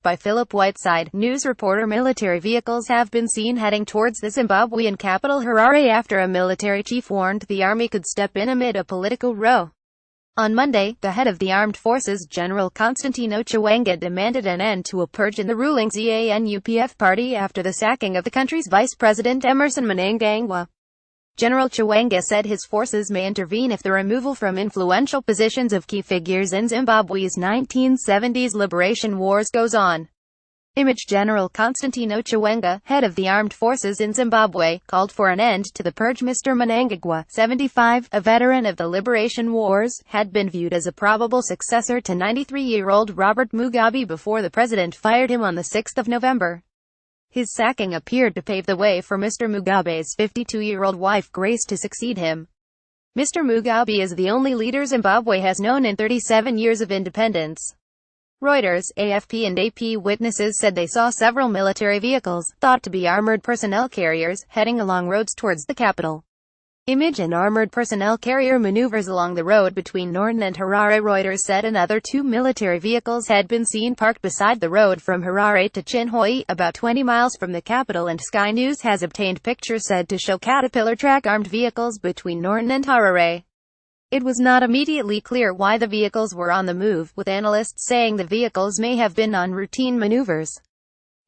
by Philip Whiteside. News reporter military vehicles have been seen heading towards the Zimbabwean capital Harare after a military chief warned the army could step in amid a political row. On Monday, the head of the armed forces, General Constantino Chiwenga, demanded an end to a purge in the ruling ZANU-PF party after the sacking of the country's vice president Emmerson Mnangagwa. General Chiwenga said his forces may intervene if the removal from influential positions of key figures in Zimbabwe's 1970s liberation wars goes on. Image General Constantino Chiwenga, head of the armed forces in Zimbabwe, called for an end to the purge. Mr. Mnangagwa, 75, a veteran of the liberation wars, had been viewed as a probable successor to 93-year-old Robert Mugabe before the president fired him on the 6th of November. His sacking appeared to pave the way for Mr. Mugabe's 52-year-old wife Grace to succeed him. Mr. Mugabe is the only leader Zimbabwe has known in 37 years of independence. Reuters, AFP and AP witnesses said they saw several military vehicles, thought to be armored personnel carriers, heading along roads towards the capital. Image an armored personnel carrier maneuvers along the road between Norton and Harare. Reuters said another 2 military vehicles had been seen parked beside the road from Harare to Chinhoyi, about 20 miles from the capital, and Sky News has obtained pictures said to show Caterpillar track armed vehicles between Norton and Harare. It was not immediately clear why the vehicles were on the move, with analysts saying the vehicles may have been on routine maneuvers.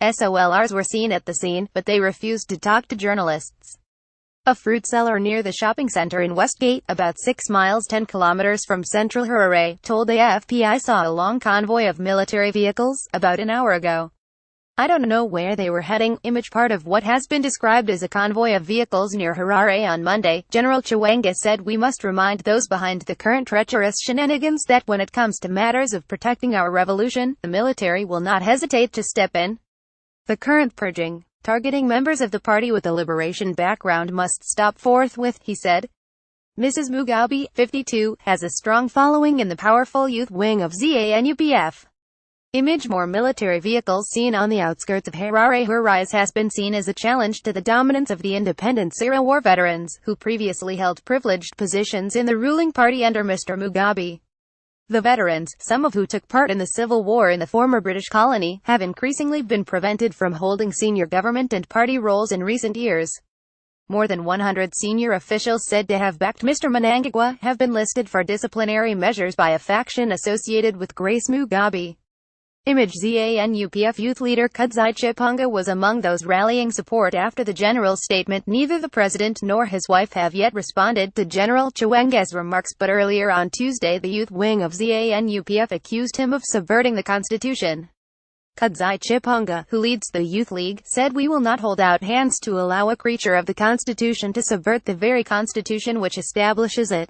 SOLRs were seen at the scene, but they refused to talk to journalists. A fruit seller near the shopping center in Westgate, about 6 miles 10 kilometers from central Harare, told AFP, "I saw a long convoy of military vehicles about an hour ago. I don't know where they were heading." Image part of what has been described as a convoy of vehicles near Harare on Monday. General Chiwenga said, "We must remind those behind the current treacherous shenanigans that when it comes to matters of protecting our revolution, the military will not hesitate to step in. The current purging, targeting members of the party with a liberation background, must stop forthwith," he said. Mrs. Mugabe, 52, has a strong following in the powerful youth wing of ZANU-PF. Image more military vehicles seen on the outskirts of Harare. Her rise has been seen as a challenge to the dominance of the independence-era war veterans, who previously held privileged positions in the ruling party under Mr. Mugabe. The veterans, some of who took part in the civil war in the former British colony, have increasingly been prevented from holding senior government and party roles in recent years. More than 100 senior officials said to have backed Mr. Mnangagwa have been listed for disciplinary measures by a faction associated with Grace Mugabe. Image ZANU-PF youth leader Kadzai Chipunga was among those rallying support after the general's statement. Neither the president nor his wife have yet responded to General Chiwenga's remarks, but earlier on Tuesday the youth wing of ZANU-PF accused him of subverting the constitution. Kadzai Chipunga, who leads the Youth League, said, "We will not hold out hands to allow a creature of the constitution to subvert the very constitution which establishes it."